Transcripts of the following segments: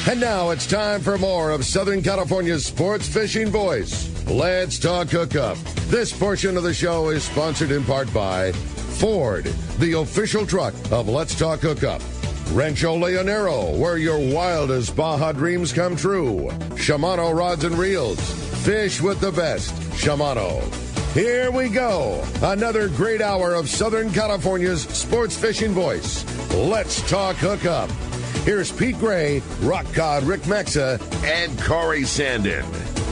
And now it's time for more of Southern California's sports fishing voice. Let's talk hookup. This portion of the show is sponsored in part by Ford, the official truck of Let's Talk Hookup. Rancho Leonero, where your wildest Baja dreams come true. Shimano Rods and Reels. Fish with the best. Shimano. Here we go. Another great hour of Southern California's sports fishing voice. Let's talk hookup. Here's Pete Gray, Rock Cod Rick Mexa, and Corey Sandin.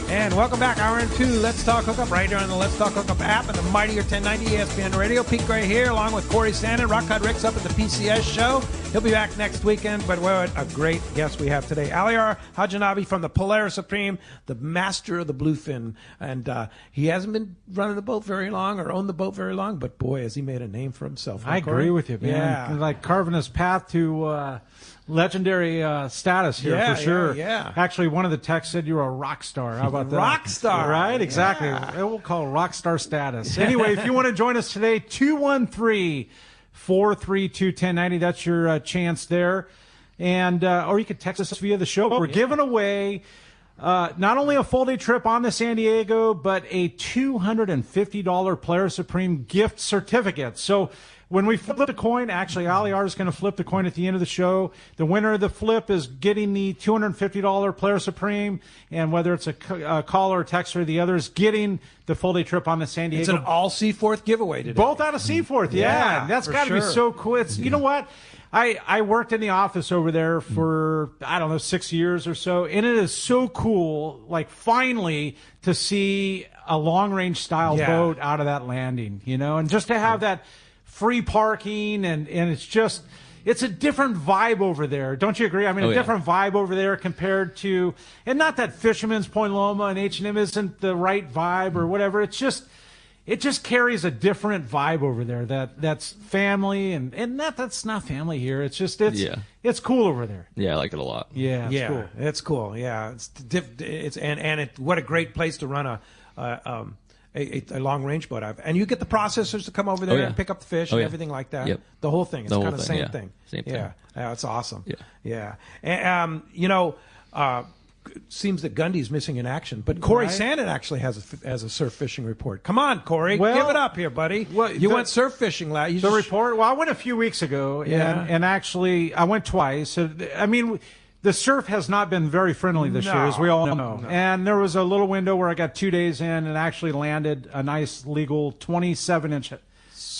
And welcome back, hour and two. Let's Talk Hookup right here on the Let's Talk Hookup app and the mightier 1090 ESPN Radio. Pete Gray here, along with Corey Sandin. Rock Cod Rick's up at the PCS show. He'll be back next weekend, but what a great guest we have today. Aliyer Hajinabi from the Polaris Supreme, the master of the bluefin. And he hasn't been running the boat very long or owned the boat very long, but boy, has he made a name for himself. I agree with you, man. Yeah. Like carving his path to legendary status here, for sure. Yeah. Actually, one of the texts said you were a rock star. How about that? Rock star. Right? Exactly. Yeah. We'll call it rock star status. Anyway, if you want to join us today, 213-432-1090. That's your chance there. And or you could text us via the show. We're giving away not only a full-day trip on to San Diego, but a $250 Polaris Supreme gift certificate. So when we flip the coin, actually, Aliyer is going to flip the coin at the end of the show. The winner of the flip is getting the $250 Polaris Supreme, and whether it's a caller or texter, the other is getting the full-day trip on the San Diego. It's an all Seaforth giveaway today. Both out of Seaforth, yeah. That's got to be so cool. It's, you know what? I worked in the office over there for, 6 years or so, and it is so cool, like, finally, to see a long-range style boat out of that landing, and just to have that free parking, and it's a different vibe over there. Don't you agree? I mean, a different vibe over there compared to, and not that Fisherman's Point Loma and H&M isn't the right vibe or whatever. It just carries a different vibe over there that's family, and that's not family here. It's just, it's cool over there. Yeah, I like it a lot. Yeah, it's cool. It's cool. Yeah. What a great place to run a long range boat out. And you get the processors to come over there and pick up the fish and everything like that. Yep. The whole thing. It's kind of the same thing. Same thing. Yeah, it's awesome. Yeah. And, seems that Gundy's missing in action, but Corey Sandin actually has a surf fishing report. Come on, Corey, give it up here, buddy. You went surf fishing last. Report? Well, I went a few weeks ago, and actually I went twice. I mean, the surf has not been very friendly this year, as we all know. No. And there was a little window where I got 2 days in and actually landed a nice legal 27-inch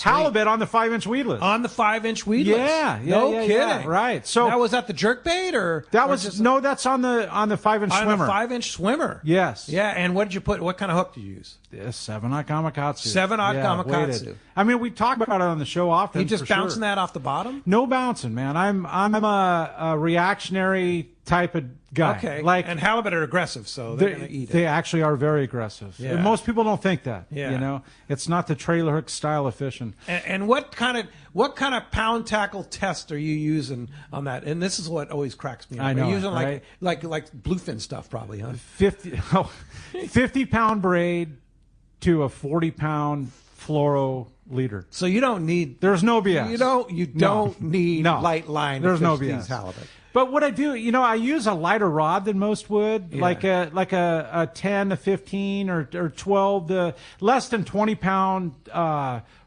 halibut on the 5-inch weedless. On the 5-inch weedless. Yeah. No kidding. Yeah, right. So now, was that the jerk bait or that was just, no? That's on the 5-inch swimmer. On the 5-inch swimmer. Yes. Yeah. And what did you put? What kind of hook did you use? 7-aught Gamakatsu. 7-aught Gamakatsu. Weighted. I mean, we talk about it on the show often. You just bouncing that off the bottom? No bouncing, man. I'm a reactionary type of guy. Okay. Like, and halibut are aggressive, so they're going to eat it. They actually are very aggressive. Yeah. Most people don't think that. Yeah. It's not the trailer hook style of fishing. And what kind of pound tackle test are you using on that? And this is what always cracks me up. I know. Are you using right? like bluefin stuff, probably, huh? 50-pound braid to a 40-pound fluoro leader. So you don't need. There's no BS. You don't need light line. There's no BS. BS. Halibut. But what I do, I use a lighter rod than most would, like a 10, a 15, or 12, the less than 20-pound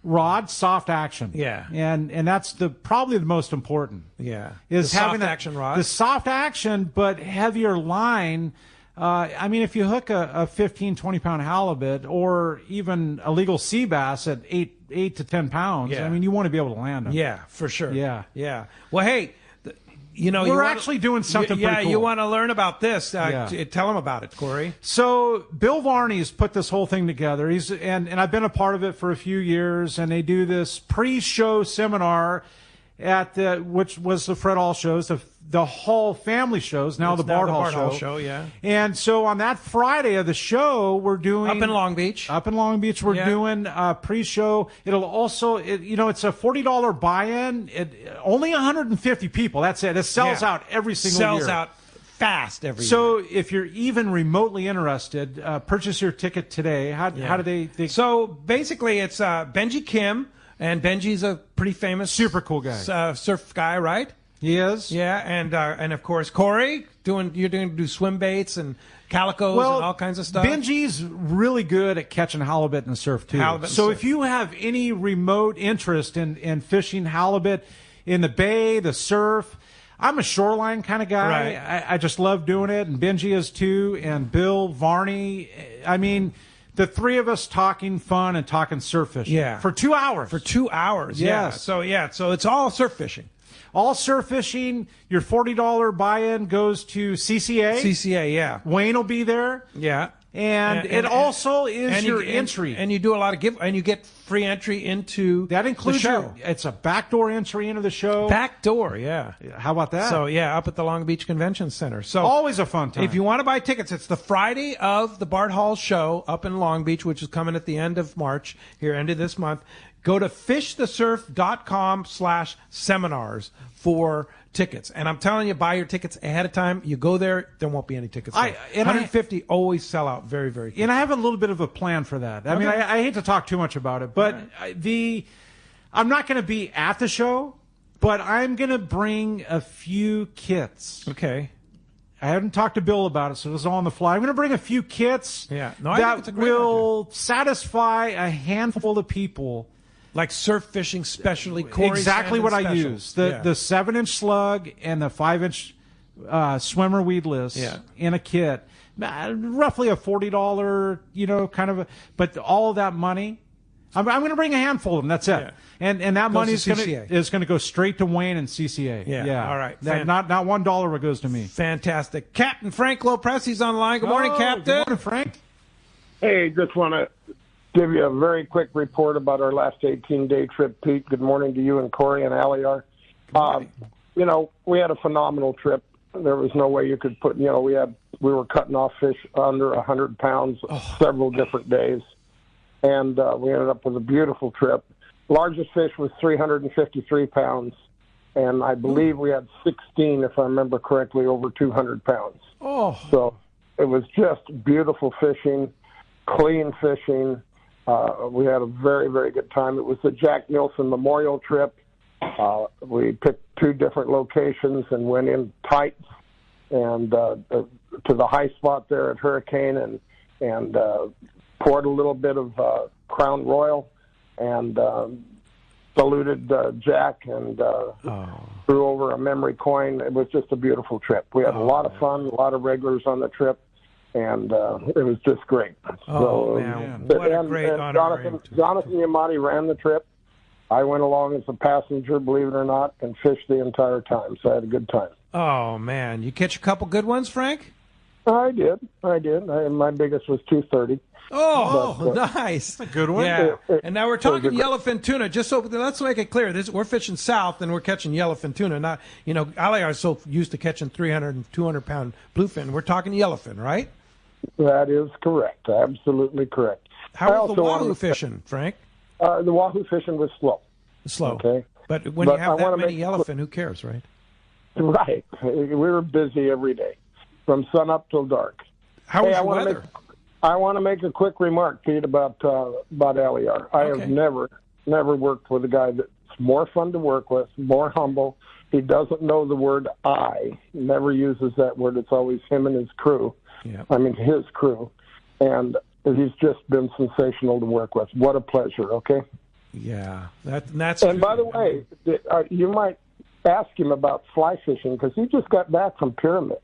rod, soft action. Yeah. And that's probably the most important. Yeah. Is the having soft action rod. The soft action, but heavier line. I mean, if you hook a 15, 20-pound halibut or even a legal sea bass at 8 to 10 pounds, I mean, you want to be able to land them. Yeah, for sure. Yeah. Well, hey. We're actually doing something pretty cool. You want to learn about this. Tell them about it, Corey. So Bill Varney's put this whole thing together. And I've been a part of it for a few years, and they do this pre-show seminar at which was the Fred Hall shows, the Hall family shows, now the Bart Hall show. Yeah. And so on that Friday of the show, we're doing... Up in Long Beach, we're doing a pre-show. It'll also, it's a $40 buy-in. Only 150 people, that's it. It sells out every single year. Sells out fast every year. So if you're even remotely interested, purchase your ticket today. How do they... So basically it's Benji Kim, and Benji's a pretty famous... Super cool guy. Surf guy, right? He is. Yeah, and of course Corey you're doing do swim baits and calicos and all kinds of stuff. Benji's really good at catching halibut in the surf too. If you have any remote interest in fishing halibut in the bay, the surf, I'm a shoreline kind of guy. Right. I just love doing it, and Benji is too, and Bill, Varney. I mean, the three of us talking fun and talking surf fishing for 2 hours. For 2 hours, yes. So it's all surf fishing. All surf fishing. Your $40 buy-in goes to CCA. CCA, yeah. Wayne will be there. Yeah. And it also is your entry. And you do a lot of and you get free entry into that includes the show. It's a backdoor entry into the show. Backdoor, yeah. How about that? So up at the Long Beach Convention Center. So always a fun time. If you want to buy tickets, it's the Friday of the Bart Hall show up in Long Beach, which is coming at the end of March, end of this month. Go to fishthesurf.com/seminars for tickets. And I'm telling you, buy your tickets ahead of time. You go there won't be any tickets left. 150 always sell out very, very quickly. And I have a little bit of a plan for that. I mean, I hate to talk too much about it, but I'm not going to be at the show, but I'm going to bring a few kits. Okay. I haven't talked to Bill about it, so this is all on the fly. I'm going to bring a few kits I think it's a that great will satisfy a handful of people. Like surf fishing specialty, Corey exactly what special. I use. The 7-inch slug and the 5-inch swimmer weedless in a kit. Roughly a $40, kind of but all of that money, I'm going to bring a handful of them. That's it. Yeah. And that money is going to go straight to Wayne and CCA. Yeah. All right. Not $1 what goes to me. Fantastic. Captain Frank Lopresti's online. Good morning, Captain. Good morning, Frank. Hey, just want to give you a very quick report about our last 18-day trip, Pete. Good morning to you and Corey and Aliyer. We had a phenomenal trip. There was no way you could put, we were cutting off fish under 100 pounds several different days. And we ended up with a beautiful trip. Largest fish was 353 pounds. And I believe we had 16, if I remember correctly, over 200 pounds. Oh. So it was just beautiful fishing, clean fishing. We had a very, very good time. It was the Jack Nielsen Memorial trip. We picked 2 different locations and went in tight and to the high spot there at Hurricane and poured a little bit of Crown Royal and saluted Jack and threw over a memory coin. It was just a beautiful trip. We had a lot of fun, a lot of regulars on the trip. And it was just great. Man. What a great honor. Jonathan Yamati ran the trip. I went along as a passenger, believe it or not, and fished the entire time. So I had a good time. Oh, man. You catch a couple good ones, Frank? I did. My biggest was 230. Oh, nice. That's a good one. Yeah. And now we're talking yellowfin tuna. Just so let's make it clear. We're fishing south and we're catching yellowfin tuna. Not, Aliyer is so used to catching 300 and 200-pound bluefin. We're talking yellowfin, right? That is correct. Absolutely correct. How was the Wahoo fishing, Frank? The Wahoo fishing was slow. Slow. Okay. But when you have that many yellowfin, who cares, right? Right. We were busy every day from sun up till dark. How was the weather? I want to make a quick remark, Pete, about Aliyer. I have never worked with a guy that's more fun to work with, more humble. He doesn't know the word I. He never uses that word. It's always him and his crew. Yep. I mean, his crew. And he's just been sensational to work with. What a pleasure, okay? Yeah. That's And by the way, you might ask him about fly fishing because he just got back from Pyramid.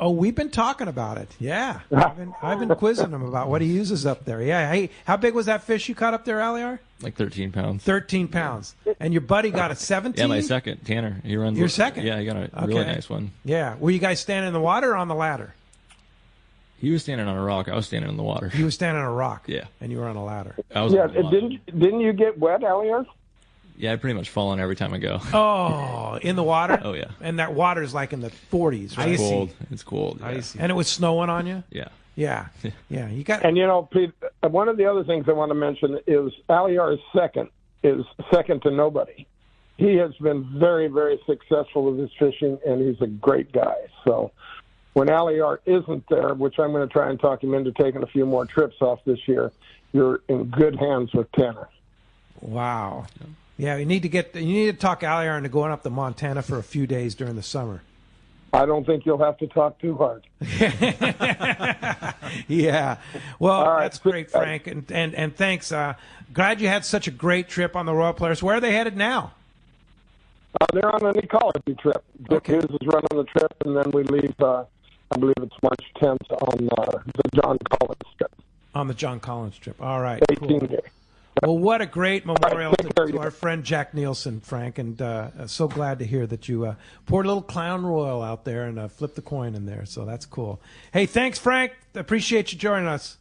We've been talking about it. Yeah, I've been quizzing him about what he uses up there. Yeah, hey, how big was that fish you caught up there, Aliyer? Like 13 pounds. 13 pounds. And your buddy got a 17? Yeah, my second, Tanner. He runs. Your second? Yeah, he got a really nice one. Yeah. Were you guys standing in the water or on the ladder? He was standing on a rock. I was standing in the water. He was standing on a rock. Yeah. And you were on a ladder. I was on the ladder. Didn't you get wet, Aliyer? Yeah, I pretty much fall in every time I go. Oh, in the water? Oh, yeah. And that water's like in the 40s, right? It's cold. It's cold. Yeah. Icy. And it was snowing on you? Yeah. Yeah. Yeah. You got. And Pete, one of the other things I want to mention is Aliyer is second to nobody. He has been very, very successful with his fishing, and he's a great guy. So when Aliyer isn't there, which I'm going to try and talk him into taking a few more trips off this year, you're in good hands with Tanner. Wow. Yeah, you need to talk Aliyer into going up to Montana for a few days during the summer. I don't think you'll have to talk too hard. Yeah. Well, right. That's great, Frank, and thanks. Glad you had such a great trip on the Royal Polaris. Where are they headed now? They're on an ecology trip. Okay. Hughes is running the trip, and then we leave, I believe it's March 10th on the John Collins trip. On the John Collins trip. All right. 18 cool. day. Well, what a great memorial Take care, to our friend Jack Nielsen, Frank, and so glad to hear that you poured a little Crown Royal out there and flipped the coin in there. So that's cool. Hey, thanks, Frank. Appreciate you joining us.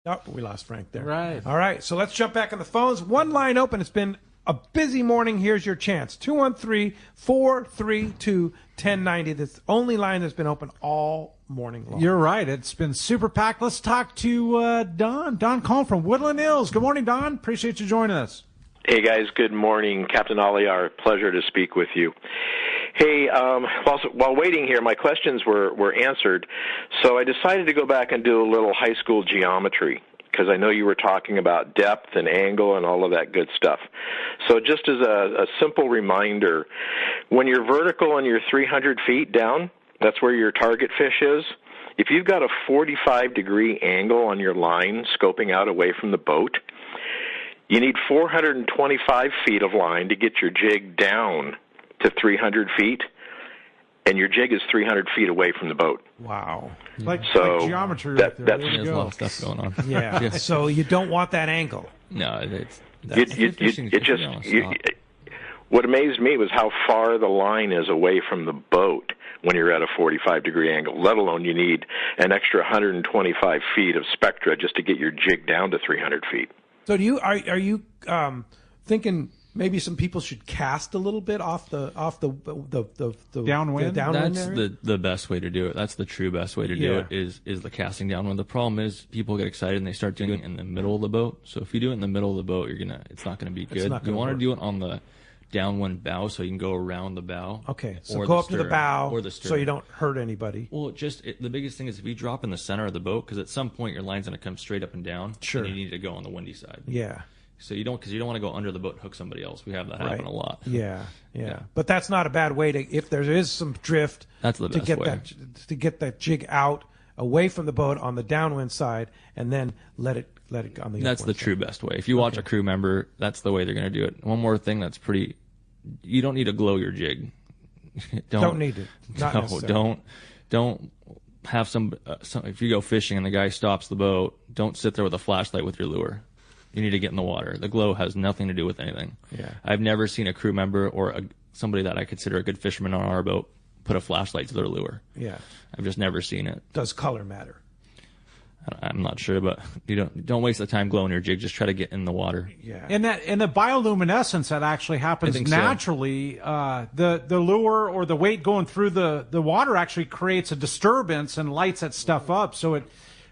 Oh, we lost Frank there. Right. All right, so let's jump back on the phones. One line open. It's been a busy morning. Here's your chance. 213-432-1090. That's the only line that's been open all morning long. You're right. It's been super packed. Let's talk to Don. Don calling from Woodland Hills. Good morning, Don. Appreciate you joining us. Hey, guys. Good morning. Captain Aliyer, pleasure to speak with you. Hey, while waiting here, my questions were answered, so I decided to go back and do a little high school geometry, because I know you were talking about depth and angle and all of that good stuff. So just as a simple reminder, when you're vertical and you're 300 feet down, that's where your target fish is. If you've got a 45-degree angle on your line scoping out away from the boat, you need 425 feet of line to get your jig down to 300 feet, and your jig is 300 feet away from the boat. Wow. Like geometry right there. There There's a lot of stuff going on. Yeah. So you don't want that angle. No, what amazed me was how far the line is away from the boat when you're at a 45-degree angle, let alone you need an extra 125 feet of spectra just to get your jig down to 300 feet. So are you thinking maybe some people should cast a little bit off the downwind? That's area? the best way to do it. That's the true best way to do it is the casting downwind. The problem is people get excited and they start doing it in the middle of the boat. So if you do it in the middle of the boat, it's not going to be good. You want to do it on the downwind bow so you can go around the bow. Okay, so go up to the bow or the stern, so you don't hurt anybody. Well, the biggest thing is if you drop in the center of the boat, because at some point your line's going to come straight up and down. Sure. And you need to go on the windy side. Yeah. So you don't want to go under the boat and hook somebody else. We have that happen a lot. Yeah. But that's not a bad way if there is some drift. That's the best way to get that jig out away from the boat on the downwind side, and then let it go on the. That's the true best way. If you watch a crew member, that's the way they're going to do it. One more thing you don't need to glow your jig. Don't need it. Not necessarily. Don't have some. If you go fishing and the guy stops the boat, don't sit there with a flashlight with your lure. You need to get in the water. The glow has nothing to do with anything. Yeah. I've never seen a crew member or somebody that I consider a good fisherman on our boat put a flashlight to their lure. Yeah. I've just never seen it. Does color matter? I'm not sure, but you don't waste the time glowing your jig. Just try to get in the water. Yeah. And the bioluminescence that actually happens naturally, the lure or the weight going through the water actually creates a disturbance and lights that stuff up. So it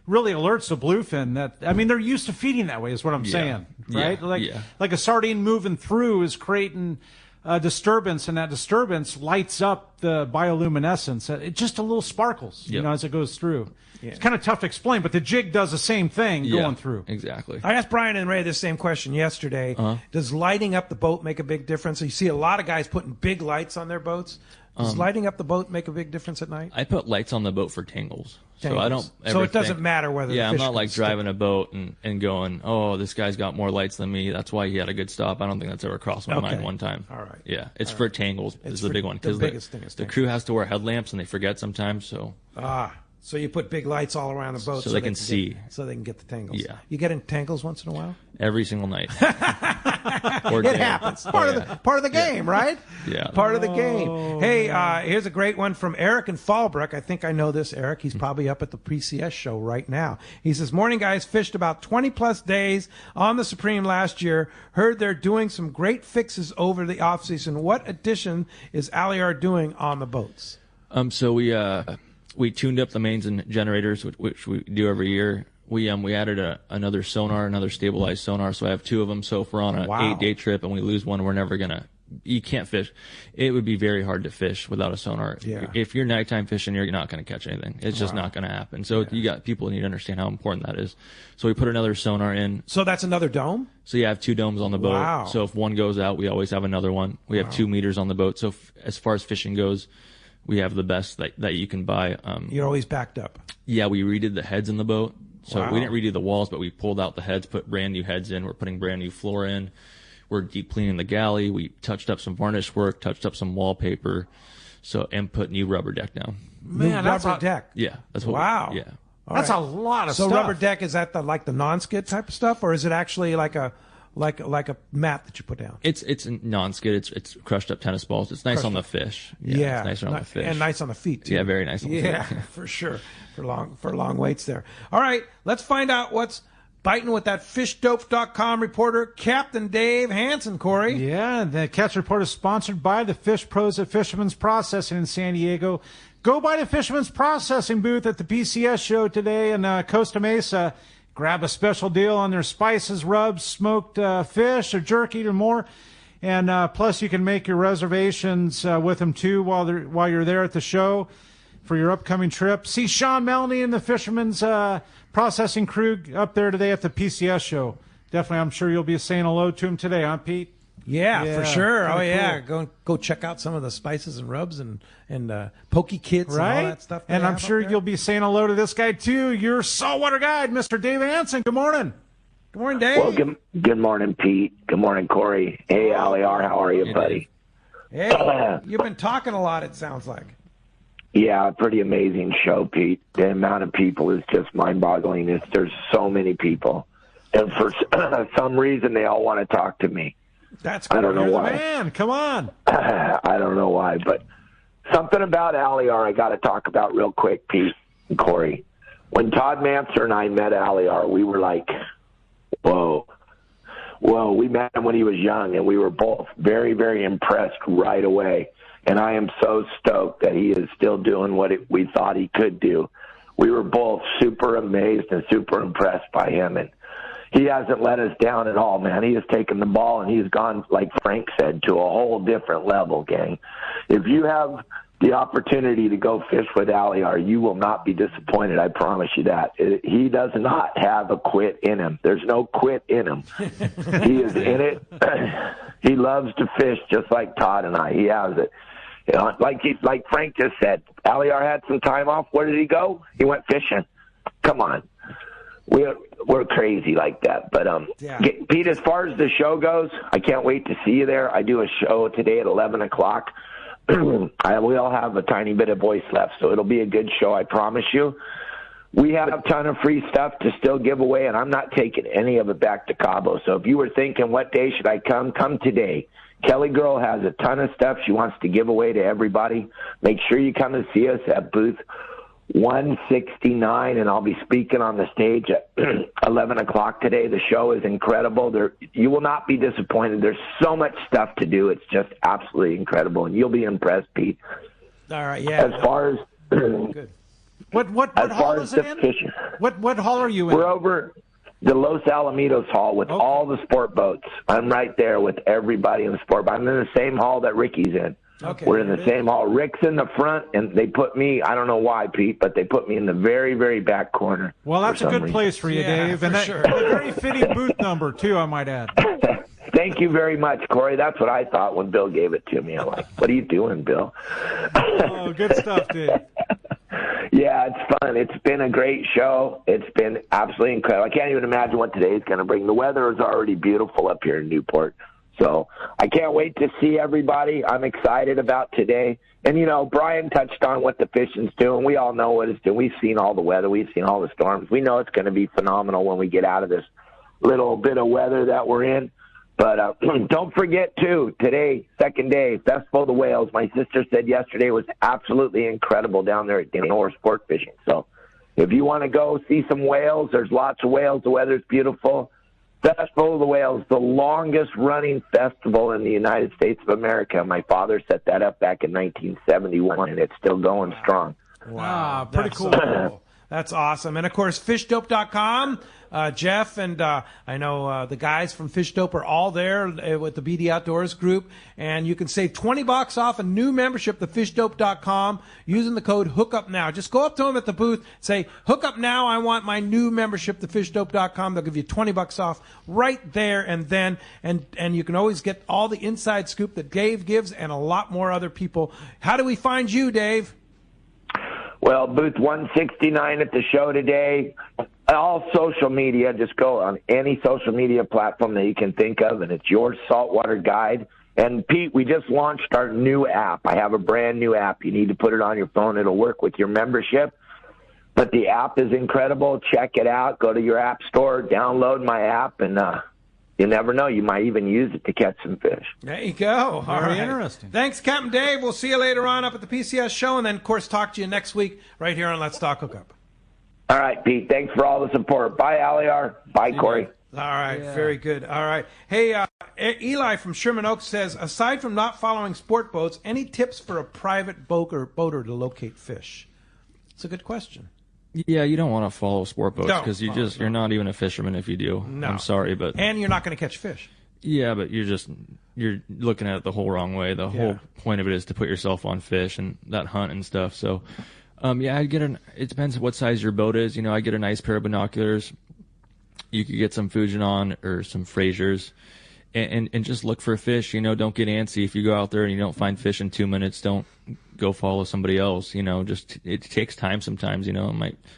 really alerts the bluefin they're used to feeding that way is what I'm saying, right? Like a sardine moving through is creating a disturbance, and that disturbance lights up the bioluminescence. It just a little sparkles, as it goes through. Yeah. It's kind of tough to explain, but the jig does the same thing going through. Exactly. I asked Brian and Ray this same question yesterday. Does lighting up the boat make a big difference? You see a lot of guys putting big lights on their boats. Does lighting up the boat make a big difference at night? I put lights on the boat for tangles. So I don't ever So it doesn't matter whether the I'm fish not like driving a boat and going, oh, this guy's got more lights than me. That's why he had a good stop. I don't think that's ever crossed my mind one time. All right. Yeah, it's for tangles is the big one. The biggest thing is the crew has to wear headlamps and they forget sometimes. So so you put big lights all around the boat so they can see. So they can get the tangles. Yeah. You get in tangles once in a while? Every single night. It happens. Part of the game, right? Yeah. Part of the game. Hey, here's a great one from Eric in Fallbrook. I think I know this, Eric. He's probably up at the PCS show right now. He says, morning, guys. Fished about 20-plus days on the Supreme last year. Heard they're doing some great fixes over the off-season. What addition is Aliyer doing on the boats? So we tuned up the mains and generators, which we do every year. We added another sonar, another stabilized sonar, so I have two of them. So if we're on an 8-day trip and we lose one, we're never gonna you can't fish. It would be very hard to fish without a sonar. Yeah. If you're nighttime fishing, you're not going to catch anything. It's just not going to happen. So you got people need to understand how important that is. So we put another sonar in. So that's another dome? So you have 2 domes on the boat. Wow. So if one goes out, we always have another one. We have 2 meters on the boat. So as far as fishing goes, we have the best that you can buy. You're always backed up. Yeah, we redid the heads in the boat. So Wow. we didn't redo the walls, but we pulled out the heads, put brand new heads in. We're putting brand new floor in. We're deep cleaning the galley. We touched up some varnish work, touched up some wallpaper, and put new rubber deck down. Man, that's rubber deck. Yeah, that's what. Wow. Yeah, That's a lot of stuff. So rubber deck, is that like the non-skid type of stuff, or is it actually like a mat that you put down? it's non-skid. It's crushed up tennis balls. It's nice on the fish. Yeah, it's nicer on the fish and nice on the feet too. Yeah, very nice on the feet. Yeah, for sure. For long waits there. All right, let's find out what's biting with that Fishdope.com reporter, Captain Dave Hansen, Corey. Yeah, the Catch Report is sponsored by the Fish Pros at Fisherman's Processing in San Diego. Go by the Fisherman's Processing booth at the PCS show today in Costa Mesa. Grab a special deal on their spices, rubs, smoked fish, or jerky, and more. And plus, you can make your reservations with them too while you're there at the show for your upcoming trip. See Sean Melanie and the Fisherman's Processing crew up there today at the PCS show. Definitely, I'm sure you'll be saying hello to him today, huh, Pete? Yeah, for sure. Oh, yeah. Go check out some of the spices and rubs and pokey kits and all that stuff. And I'm sure you'll be saying hello to this guy, too, your saltwater guide, Mr. Dave Hansen. Good morning. Good morning, Dave. Well, good morning, Pete. Good morning, Corey. Hey, Aliyer, how are you, buddy? Hey, you've been talking a lot, it sounds like. Yeah, pretty amazing show, Pete. The amount of people is just mind-boggling. There's so many people. And for some reason, they all want to talk to me. That's cool. I don't know why. Man, come on. I don't know why, but something about Aliyer I got to talk about real quick, Pete and Corey. When Todd Manser and I met Aliyer, we were like, whoa. We met him when he was young, and we were both very, very impressed right away. And I am so stoked that he is still doing what we thought he could do. We were both super amazed and super impressed by him, and he hasn't let us down at all, man. He has taken the ball, and he's gone, like Frank said, to a whole different level, gang. If you have the opportunity to go fish with Aliyer, you will not be disappointed, I promise you that. He does not have a quit in him. There's no quit in him. He is in it. He loves to fish just like Todd and I. He has it. You know, like Frank just said, Aliyer had some time off. Where did he go? He went fishing. Come on. We're crazy like that. But Pete, as far as the show goes, I can't wait to see you there. I do a show today at 11 o'clock. We all have a tiny bit of voice left, so it'll be a good show, I promise you. We have a ton of free stuff to still give away, and I'm not taking any of it back to Cabo. So if you were thinking, what day should I come today. Kelly Girl has a ton of stuff she wants to give away to everybody. Make sure you come and see us at booth 169, and I'll be speaking on the stage at 11 o'clock today. The show is incredible. You will not be disappointed. There's so much stuff to do. It's just absolutely incredible, and you'll be impressed, Pete. All right, yeah. As far as good. What hall is it in? Fishing. What hall are you in? We're over the Los Alamitos hall with all the sport boats. I'm right there with everybody in the sport boat. I'm in the same hall that Ricky's in. Okay. We're in the same hall. Rick's in the front, and they put me, I don't know why, Pete, but they put me in the very, very back corner. Well, that's a good place for you, Dave. And sure. A very fitting booth number, too, I might add. Thank you very much, Corey. That's what I thought when Bill gave it to me. I'm like, what are you doing, Bill? Oh, good stuff, Dave. Yeah, it's fun. It's been a great show. It's been absolutely incredible. I can't even imagine what today's going to bring. The weather is already beautiful up here in Newport. So I can't wait to see everybody. I'm excited about today. And, you know, Brian touched on what the fishing's doing. We all know what it's doing. We've seen all the weather. We've seen all the storms. We know it's going to be phenomenal when we get out of this little bit of weather that we're in. But don't forget, too, today, second day, Festival of the Whales. My sister said yesterday was absolutely incredible down there at Danor Sport Fishing. So if you want to go see some whales, there's lots of whales. The weather's beautiful. Festival of the Whales, the longest-running festival in the United States of America. My father set that up back in 1971, and it's still going strong. Wow, pretty cool. That's awesome. And, of course, Fishdope.com. Jeff and I know the guys from Fishdope are all there with the BD Outdoors group. And you can save $20 off a new membership to Fishdope.com using the code Hookup Now. Just go up to them at the booth, say, Hookup Now, I want my new membership to Fishdope.com. They'll give you $20 off right there and then. And you can always get all the inside scoop that Dave gives and a lot more other people. How do we find you, Dave? Well, booth 169 at the show today. All social media, just go on any social media platform that you can think of, and it's your saltwater guide. And, Pete, we just launched our new app. I have a brand new app. You need to put it on your phone. It'll work with your membership. But the app is incredible. Check it out. Go to your app store, download my app, and you never know. You might even use it to catch some fish. There you go. Very interesting. Thanks, Captain Dave. We'll see you later on up at the PCS show, and then, of course, talk to you next week right here on Let's Talk Hookup. All right, Pete. Thanks for all the support. Bye, Aliyer. Bye, Corey. All right. Very good. All right. Hey, Eli from Sherman Oaks says, aside from not following sport boats, any tips for a private boater to locate fish? It's a good question. Yeah, you don't want to follow sport boats because you're not even a fisherman if you do. No. I'm sorry, but and you're not going to catch fish. Yeah, but you're looking at it the whole wrong way. The whole point of it is to put yourself on fish and that hunt and stuff. So, I'd get it depends what size your boat is. I get a nice pair of binoculars. You could get some Fujinon or some Frasers, and just look for fish. Don't get antsy if you go out there and you don't find fish in 2 minutes. Don't go follow somebody else. It takes time sometimes.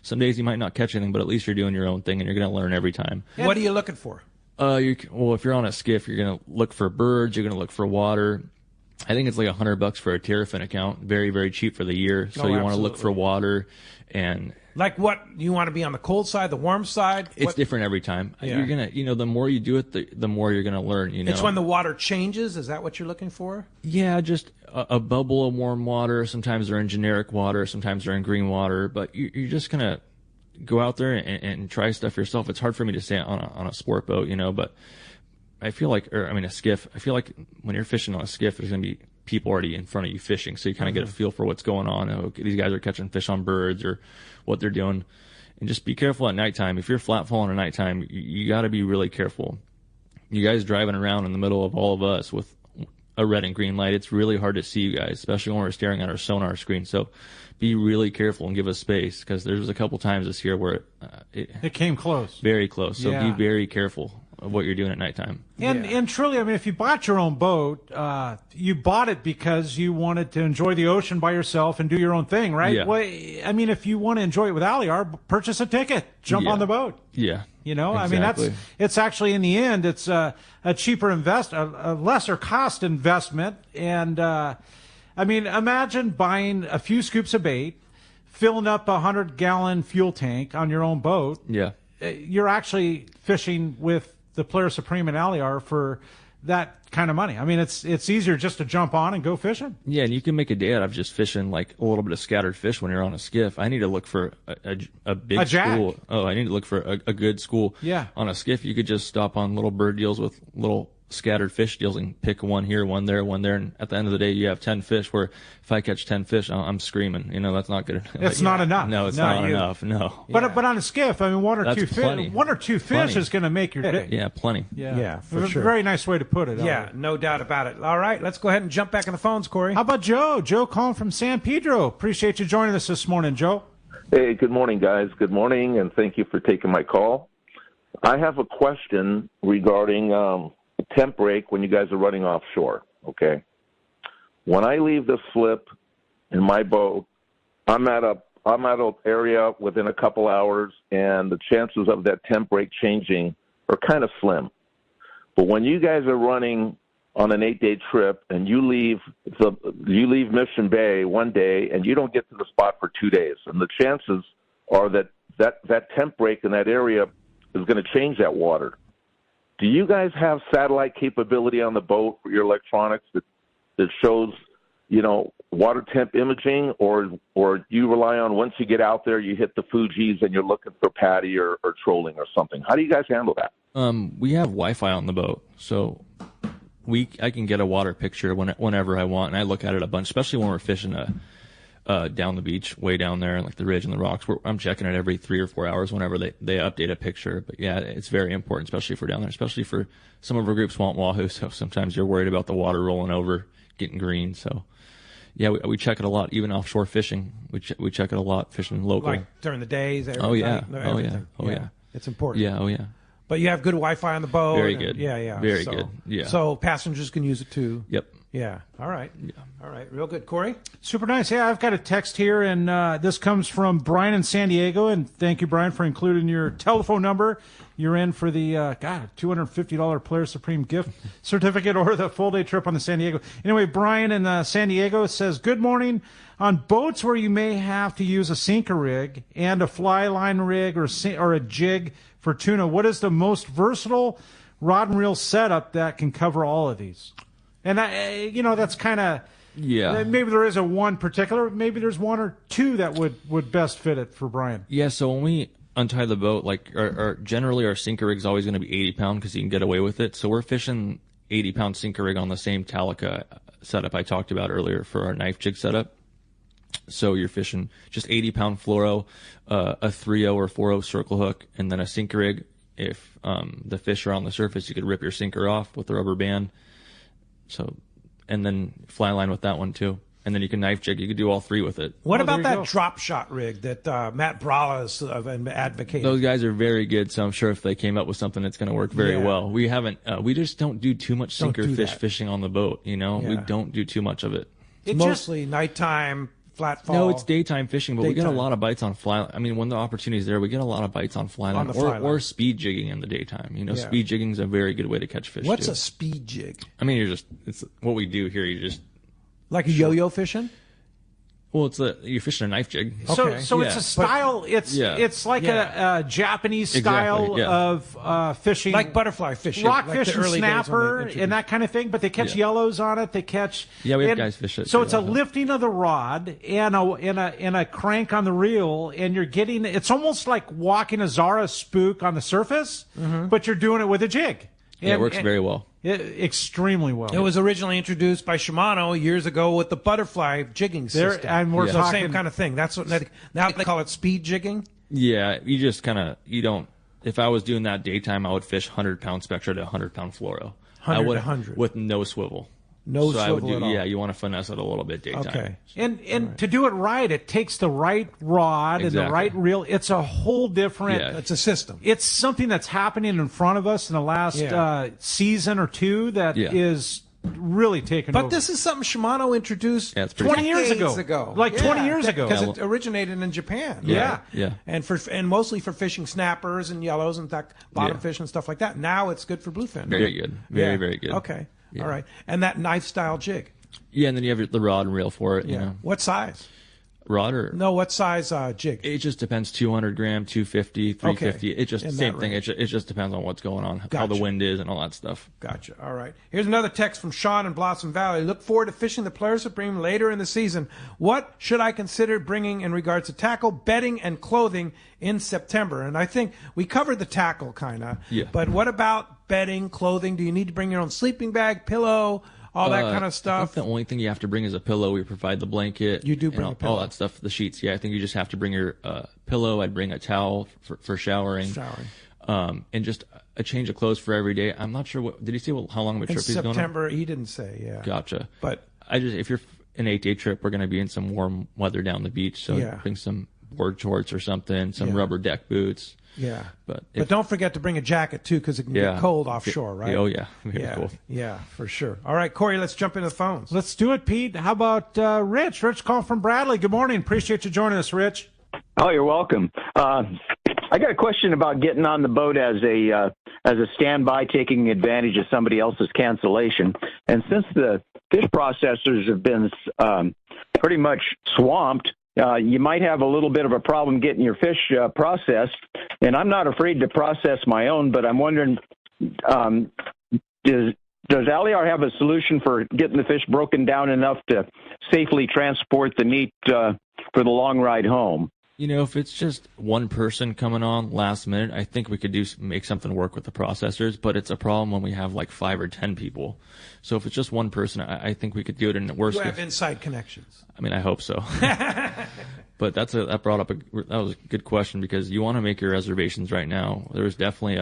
Some days you might not catch anything, but at least you're doing your own thing and you're going to learn every time. What are you looking for? If you're on a skiff, you're going to look for birds. You're going to look for water. I think it's like $100 for a Terrafin account. Very, very cheap for the year. So you want to look for water and. Like what? You want to be on the cold side, the warm side? It's different every time. Yeah. You're going to, the more you do it, the more you're going to learn, It's when the water changes? Is that what you're looking for? Yeah, just a bubble of warm water. Sometimes they're in generic water. Sometimes they're in green water. But you're just going to go out there and try stuff yourself. It's hard for me to say on a sport boat, but I feel like, a skiff, I feel like when you're fishing on a skiff, there's going to be people already in front of you fishing. So you kind of get a feel for what's going on. Okay, these guys are catching fish on birds or what they're doing. And just be careful at nighttime. If you're flat falling at nighttime, you got to be really careful. You guys driving around in the middle of all of us with a red and green light, it's really hard to see you guys, especially when we're staring at our sonar screen. So be really careful and give us space because there's a couple times this year where it came close. Very close. So be very careful of what you're doing at nighttime. And truly, if you bought your own boat, you bought it because you wanted to enjoy the ocean by yourself and do your own thing, right? Yeah. Well, if you want to enjoy it with Aliyer, purchase a ticket, jump on the boat. Yeah. Exactly. It's actually in the end, it's a cheaper a lesser cost investment. And, imagine buying a few scoops of bait, filling up a 100-gallon fuel tank on your own boat. Yeah. You're actually fishing with the Polaris Supreme and Aliyer for that kind of money. It's easier just to jump on and go fishing. Yeah, and you can make a day out of just fishing like a little bit of scattered fish when you're on a skiff. I need to look for a big school. Oh, I need to look for a good school. Yeah. On a skiff, you could just stop on little bird deals with little scattered fish deals and pick one here, one there, and at the end of the day, you have 10 fish. Where if I catch 10 fish, I'm screaming. That's not good. It's not enough. No, it's not enough. No. But on a skiff, one or two fish is going to make your day. Yeah, plenty. Yeah, for sure. Very nice way to put it. Yeah, no doubt about it. All right, let's go ahead and jump back on the phones, Corey. How about Joe? Joe calling from San Pedro. Appreciate you joining us this morning, Joe. Hey, good morning, guys. Good morning, and thank you for taking my call. I have a question regarding temp break when you guys are running offshore, okay? When I leave the slip in my boat, I'm at an area within a couple hours, and the chances of that temp break changing are kind of slim. But when you guys are running on an 8-day trip and you leave Mission Bay one day and you don't get to the spot for 2 days, and the chances are that temp break in that area is going to change that water. Do you guys have satellite capability on the boat for your electronics that shows, water temp imaging, or do you rely on once you get out there, you hit the Fujis and you're looking for patty or trolling or something? How do you guys handle that? We have Wi-Fi on the boat, so I can get a water picture whenever I want, and I look at it a bunch, especially when we're fishing down the beach, way down there, like the ridge and the rocks. I'm checking it every 3 or 4 hours whenever they update a picture. But yeah, it's very important, especially for down there, especially for some of our groups want Wahoo. So sometimes you're worried about the water rolling over, getting green. So yeah, we check it a lot, even offshore fishing. We check it a lot, fishing local. Like during the days, Oh yeah. It's important. Yeah, oh yeah. But you have good Wi-Fi on the boat. Very good. Yeah. Very good. Yeah. So passengers can use it too. Yep. Yeah. All right. Yeah. All right. Real good. Corey? Super nice. Yeah, I've got a text here, and this comes from Brian in San Diego. And thank you, Brian, for including your telephone number. You're in for the, $250 Polaris Supreme gift certificate or the full-day trip on the San Diego. Anyway, Brian in San Diego says, good morning. On boats where you may have to use a sinker rig and a fly line rig or a jig for tuna, what is the most versatile rod and reel setup that can cover all of these? And that's kind of, maybe there is a one particular, maybe there's one or two that would best fit it for Brian. Yeah, so when we untie the boat, like generally our sinker rig's always going to be 80-pound because you can get away with it. So we're fishing 80-pound sinker rig on the same Talica setup I talked about earlier for our knife jig setup. So you're fishing just 80-pound fluoro, a 3.0 or 4.0 circle hook, and then a sinker rig. If the fish are on the surface, you could rip your sinker off with a rubber band. So, and then fly line with that one too. And then you can knife jig. You could do all three with it. What about that drop shot rig that Matt Brala is advocating? Those guys are very good, so I'm sure if they came up with something, it's going to work very well. We haven't. We just don't do too much sinker fishing on the boat. We don't do too much of it. It's mostly nighttime. Flat fall. No, it's daytime fishing, but we get a lot of bites on fly. I mean, when the opportunity's there, we get a lot of bites on fly line or speed jigging in the daytime. Speed jigging is a very good way to catch fish. What's a speed jig? I mean, it's what we do here. You just like a yo-yo fishing. Well, you're fishing a knife jig. Okay. So it's a style. It's like a Japanese style of fishing, like butterfly fishing, rockfish and snapper, and that kind of thing. But they catch yellows on it. They catch. Yeah, we have guys fish it. So it's a lifting of the rod and a crank on the reel, and you're getting. It's almost like walking a Zara spook on the surface, but you're doing it with a jig. Yeah, it works very well. Extremely well. It was originally introduced by Shimano years ago with the butterfly jigging system. And we're the same kind of thing. That's what now they call it speed jigging. Yeah, you just you don't. If I was doing that daytime, I would fish 100-pound Spectra to 100-pound fluoro. 100 with no swivel. No swivel at all. Yeah, you want to finesse it a little bit daytime. Okay. And to do it right, it takes the right rod and the right reel. It's a whole different... Yeah. It's a system. It's something that's happening in front of us in the last season or two that is really taken over. But this is something Shimano introduced 20 years ago. Like 20 years ago. Because it originated in Japan. Yeah. And mostly for fishing snappers and yellows and bottom fish and stuff like that. Now it's good for bluefin. Very good. Very, very good. Okay. Yeah. All right. And that knife-style jig. Yeah, and then you have the rod and reel for it. Yeah. What size? Rod or? No, what size jig? It just depends. 200 gram, 250, 350. Okay. It just same thing. It just depends on what's going on, how the wind is, and all that stuff. Gotcha. All right. Here's another text from Sean in Blossom Valley. Look forward to fishing the Polaris Supreme later in the season. What should I consider bringing in regards to tackle, bedding, and clothing in September? And I think we covered the tackle kind of. Yeah. But what about bedding, clothing? Do you need to bring your own sleeping bag, pillow? All that kind of stuff. I think the only thing you have to bring is a pillow. We provide the blanket. You do bring a pillow. All that stuff, the sheets. Yeah, I think you just have to bring your pillow. I'd bring a towel for showering. And just a change of clothes for every day. I'm not sure did he say how long of a trip he's going on? September, he didn't say, yeah. Gotcha. But if you're an 8-day trip, we're going to be in some warm weather down the beach. So bring some board shorts or something, some rubber deck boots. Yeah. But don't forget to bring a jacket, too, because it can get cold offshore, right? Oh, yeah. Very cold. Yeah, for sure. All right, Corey, let's jump into the phones. Let's do it, Pete. How about Rich? Rich calling from Bradley. Good morning. Appreciate you joining us, Rich. Oh, you're welcome. I got a question about getting on the boat as a standby, taking advantage of somebody else's cancellation. And since the fish processors have been pretty much swamped, you might have a little bit of a problem getting your fish processed. And I'm not afraid to process my own, but I'm wondering, does Aliyer have a solution for getting the fish broken down enough to safely transport the meat for the long ride home? If it's just one person coming on last minute, I think we could make something work with the processors, but it's a problem when we have like 5 or 10 people. So if it's just one person, I think we could do it in the worst case. You have inside connections. I mean, I hope so. But that was a good question, because you want to make your reservations right now. There's definitely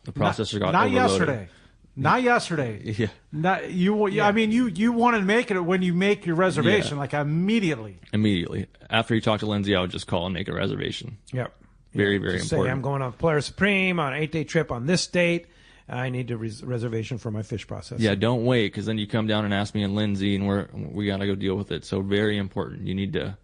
the processor got overloaded. Not yesterday. Yeah. You want to make it when you make your reservation, like immediately. Immediately. After you talk to Lindsay, I would just call and make a reservation. Yep. Very, very just important. Say, I'm going on Polaris Supreme on an 8-day trip on this date. I need a reservation for my fish processor. Yeah, don't wait, because then you come down and ask me and Lindsay, and we got to go deal with it. So very important. You need to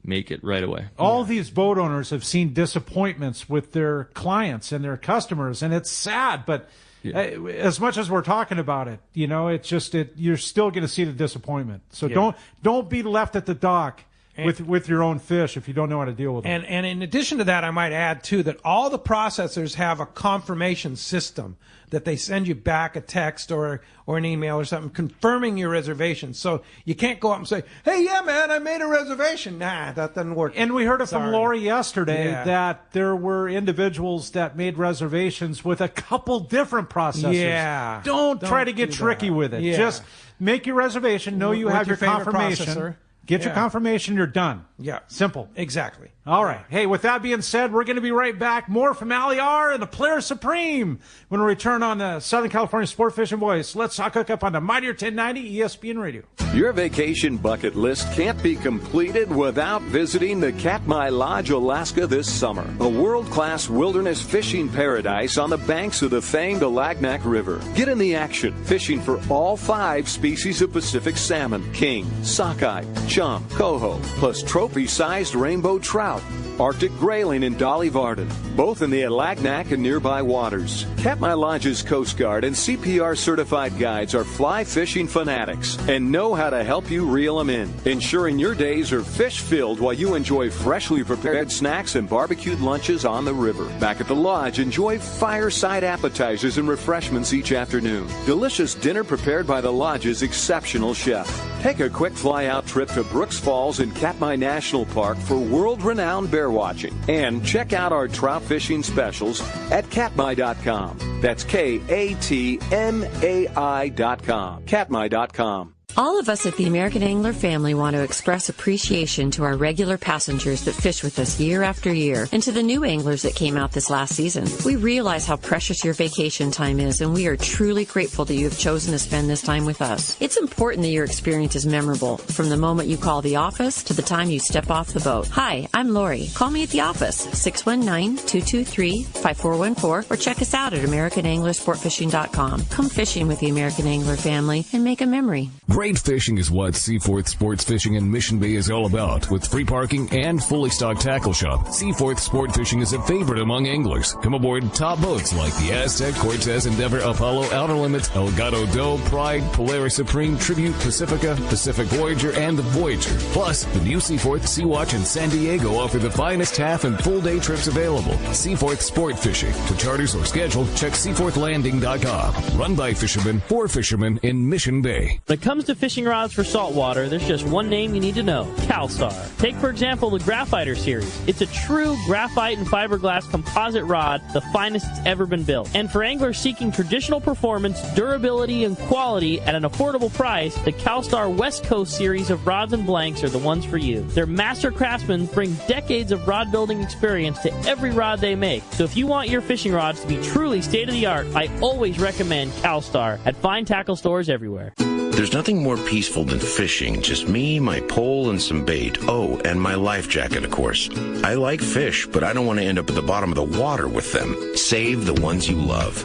make it right away. All these boat owners have seen disappointments with their clients and their customers, and it's sad, but as much as we're talking about it, it's just you're still going to see the disappointment. So don't be left at the dock with your own fish if you don't know how to deal with them. And in addition to that, I might add too that all the processors have a confirmation system that they send you back a text or an email or something confirming your reservation. So you can't go up and say, "Hey, yeah, man, I made a reservation." Nah, that doesn't work. And we heard it from Lori yesterday that there were individuals that made reservations with a couple different processors. Yeah. Don't try to get tricky with it. Yeah. Just make your reservation. Know you have your confirmation. Processor. Get your confirmation, you're done. Yeah. Simple. Exactly. All right. Hey, with that being said, we're going to be right back. More from Aliyer and the Polaris Supreme when we return on the Southern California Sport Fishing Voice. Let's talk hookup on the Mightier 1090 ESPN Radio. Your vacation bucket list can't be completed without visiting the Katmai Lodge, Alaska this summer. A world-class wilderness fishing paradise on the banks of the famed Alagnak River. Get in the action, fishing for all 5 species of Pacific salmon, king, sockeye, chum, coho, plus trophy-sized rainbow trout, Arctic grayling and Dolly Varden, both in the Alagnak and nearby waters. Katmai Lodge's Coast Guard and CPR certified guides are fly fishing fanatics and know how to help you reel them in, ensuring your days are fish-filled while you enjoy freshly prepared snacks and barbecued lunches on the river. Back at the lodge, enjoy fireside appetizers and refreshments each afternoon. Delicious dinner prepared by the lodge's exceptional chef. Take a quick fly-out trip to Brooks Falls in Katmai National Park for world-renowned bear watching. And check out our trout fishing specials at katmai.com. That's KATMAI.com. Katmai.com. All of us at the American Angler family want to express appreciation to our regular passengers that fish with us year after year, and to the new anglers that came out this last season. We realize how precious your vacation time is, and we are truly grateful that you have chosen to spend this time with us. It's important that your experience is memorable, from the moment you call the office to the time you step off the boat. Hi, I'm Lori. Call me at the office, 619-223-5414, or check us out at AmericanAnglerSportFishing.com. Come fishing with the American Angler family and make a memory. Great fishing is what Seaforth Sports Fishing in Mission Bay is all about. With free parking and fully stocked tackle shop, Seaforth Sport Fishing is a favorite among anglers. Come aboard top boats like the Aztec, Cortez, Endeavor, Apollo, Outer Limits, Elgato Doe, Pride, Polaris Supreme, Tribute, Pacifica, Pacific Voyager, and the Voyager. Plus, the new Seaforth Sea Watch in San Diego offer the finest half and full day trips available. Seaforth Sport Fishing. For charters or schedule, check seaforthlanding.com. Run by fishermen for fishermen in Mission Bay. When it comes to fishing rods for saltwater, there's just one name you need to know: CalStar. Take, for example, the Graphiter series. It's a true graphite and fiberglass composite rod, the finest it's ever been built. And for anglers seeking traditional performance, durability, and quality at an affordable price, the CalStar West Coast series of rods and blanks are the ones for you. Their master craftsmen bring decades of rod building experience to every rod they make. So if you want your fishing rods to be truly state-of-the-art, I always recommend CalStar at fine tackle stores everywhere. There's nothing more peaceful than fishing. Just me, my pole, and some bait. Oh, and my life jacket, of course. I like fish, but I don't want to end up at the bottom of the water with them. Save the ones you love.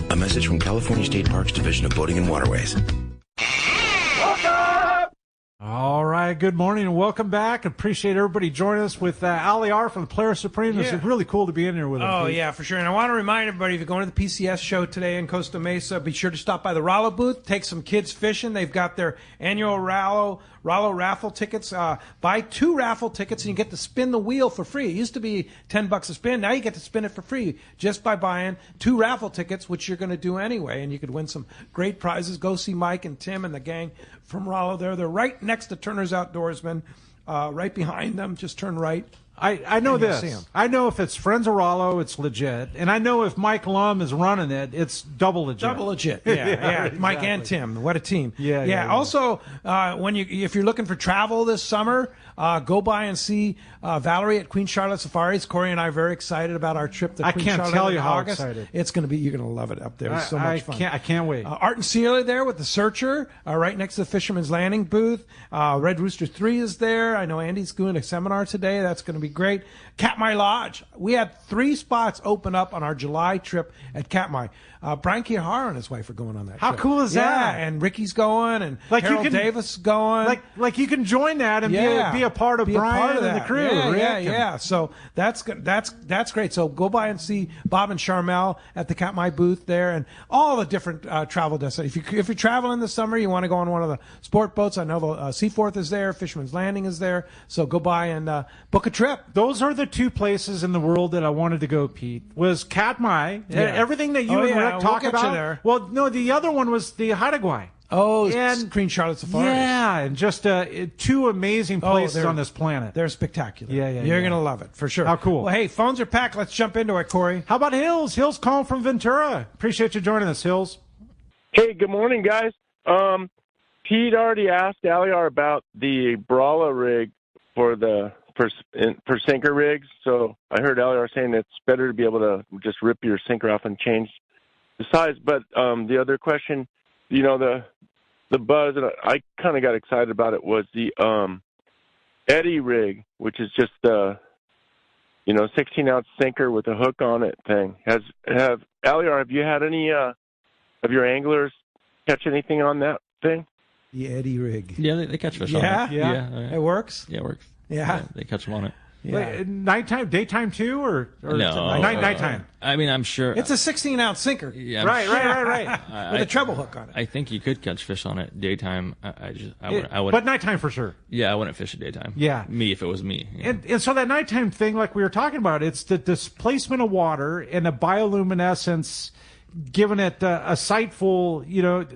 A message from California State Parks Division of Boating and Waterways. All right, good morning and welcome back. Appreciate everybody joining us with Aliyer from the Polaris Supreme. This is really cool to be in here with him. Oh, yeah, for sure. And I want to remind everybody, if you're going to the PCS show today in Costa Mesa, be sure to stop by the Rallo booth, take some kids fishing. They've got their annual Rallo raffle tickets. Buy 2 raffle tickets and you get to spin the wheel for free. It used to be $10 a spin. Now you get to spin it for free just by buying 2 raffle tickets, which you're going to do anyway. And you could win some great prizes. Go see Mike and Tim and the gang from Rallo there. They're right next to Turner's Outdoorsman, right behind them. Just turn right I know this. I know if it's Friends of Rallo, it's legit. And I know if Mike Lum is running it, it's double legit. Double legit. Yeah, exactly. Mike and Tim. What a team. Yeah. Also, if you're looking for travel this summer, go by and see Valerie at Queen Charlotte Safaris. Corey and I are very excited about our trip to Queen Charlotte. I can't tell you how August. excited. It's going to be, you're going to love it up there. It's so much fun. I can't wait. Art and Celia there with the Searcher, right next to the Fisherman's Landing booth. Red Rooster 3 is there. I know Andy's doing a seminar today. That's going to be great. Katmai Lodge. We had 3 spots open up on our July trip at Katmai. Brian Kihara and his wife are going on that How trip. cool is that? And Ricky's going, and like Harold Davis is going. Like you can join that and be a part of Brian and the crew. Yeah. So that's great. So go by and see Bob and Charmel at the Katmai booth there, and all the different travel destinations. If you're traveling this summer, you want to go on one of the sport boats. I know the Seaforth is there, Fisherman's Landing is there. So go by and book a trip. Those are the 2 places in the world that I wanted to go, Pete. Was Katmai. Everything that you and Rick talk about. There. Well, no, the other one was the Hawaii. Oh, and Queen Charlotte Safaris. Yeah, and just 2 amazing places on this planet. They're spectacular. Yeah. You're going to love it, for sure. How cool. Well, hey, phones are packed. Let's jump into it, Corey. How about Hills? Hills calling from Ventura. Appreciate you joining us, Hills. Hey, good morning, guys. Pete already asked Aliyer about the Brawler rig for sinker rigs. So I heard Aliyer saying it's better to be able to just rip your sinker off and change the size. But the other question, the buzz, and I kind of got excited about it, was the Eddie rig, which is just 16-ounce sinker with a hook on it thing. Aliyer, have you had any of your anglers catch anything on that thing? The Eddie rig. Yeah, they catch fish on it. Yeah. It works? Yeah, it works. Yeah. They catch them on it. Yeah. Wait, nighttime, daytime too, or no? Nighttime. I mean, I'm sure it's a 16-ounce sinker. Yeah, right. With a treble hook on it. I think you could catch fish on it daytime. I would. But nighttime for sure. Yeah, I wouldn't fish it daytime. Yeah, me if it was me. Yeah. And so that nighttime thing, like we were talking about, it's the displacement of water and the bioluminescence, giving it a sightful,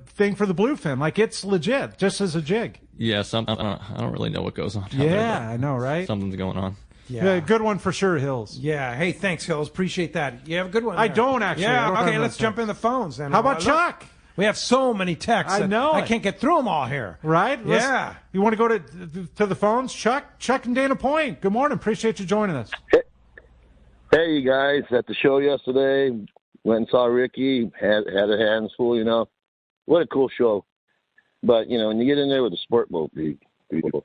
thing for the bluefin. Like it's legit, just as a jig. Yeah, I don't really know what goes on. Yeah, I know, right? Something's going on. Yeah, good one for sure, Hills. Yeah. Hey, thanks, Hills. Appreciate that. You have a good one there. I don't actually. Yeah. Okay, let's jump in the phones then. How about Chuck? We have so many texts. I know. I can't get through them all here. Right? Yeah. You want to go to the phones? Chuck and Dana Point. Good morning. Appreciate you joining us. Hey, you guys. At the show yesterday, went and saw Ricky. Had a hands full, What a cool show. But, when you get in there with the sport boat people,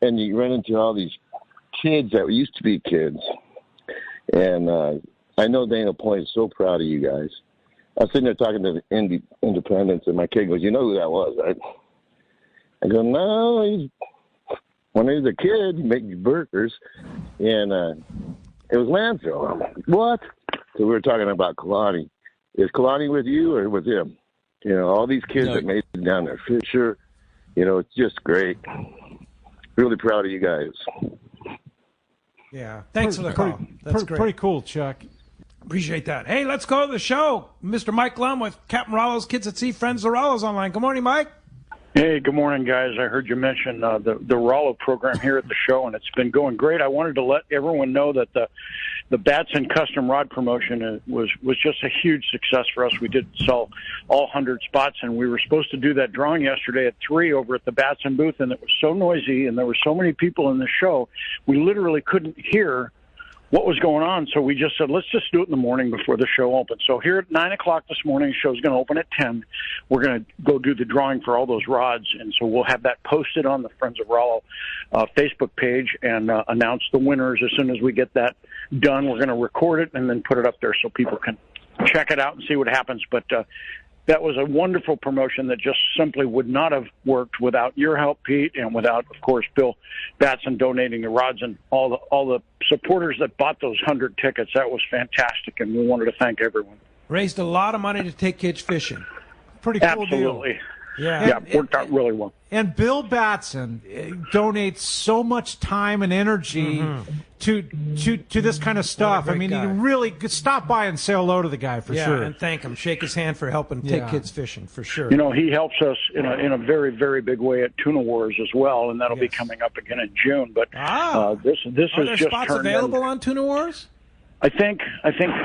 and you run into all these kids that used to be kids. And I know Dana Point is so proud of you guys. I was sitting there talking to the independents, and my kid goes, "You know who that was, right?" I go, "No, when he was a kid, he made burgers, and it was Landfill." I'm like, "What?" So we were talking about Kalani. Is Kalani with you or with him? All these kids that made it down there. Fisher, it's just great. Really proud of you guys. Yeah. Thanks for the call. That's great. Pretty cool, Chuck. Appreciate that. Hey, let's go to the show. Mr. Mike Lum with Captain Rallo's Kids at Sea, Friends of Rallo's online. Good morning, Mike. Hey, good morning, guys. I heard you mention the Rallo program here at the show, and it's been going great. I wanted to let everyone know that the Batson custom rod promotion was just a huge success for us. We did sell all 100 spots, and we were supposed to do that drawing yesterday at 3 over at the Batson booth, and it was so noisy, and there were so many people in the show, we literally couldn't hear what was going on. So we just said, let's just do it in the morning before the show opens. So here at 9 o'clock this morning, the show's going to open at 10. We're going to go do the drawing for all those rods. And so we'll have that posted on the Friends of Rallo Facebook page and announce the winners as soon as we get that done. We're going to record it and then put it up there so people can check it out and see what happens. But that was a wonderful promotion that just simply would not have worked without your help, Pete, and without, of course, Bill Batson donating the rods and all the supporters that bought those 100 tickets. That was fantastic, and we wanted to thank everyone. Raised a lot of money to take kids fishing. Pretty cool Absolutely. deal. It worked out really well. And Bill Batson donates so much time and energy to this kind of stuff. I mean, you really stop by and say hello to the guy for sure. And thank him. Shake his hand for helping take kids fishing for sure. You know, he helps us in a very, very big way at Tuna Wars as well, and that'll be coming up again in June. But this Are is there just spots turned available on Tuna Wars? I think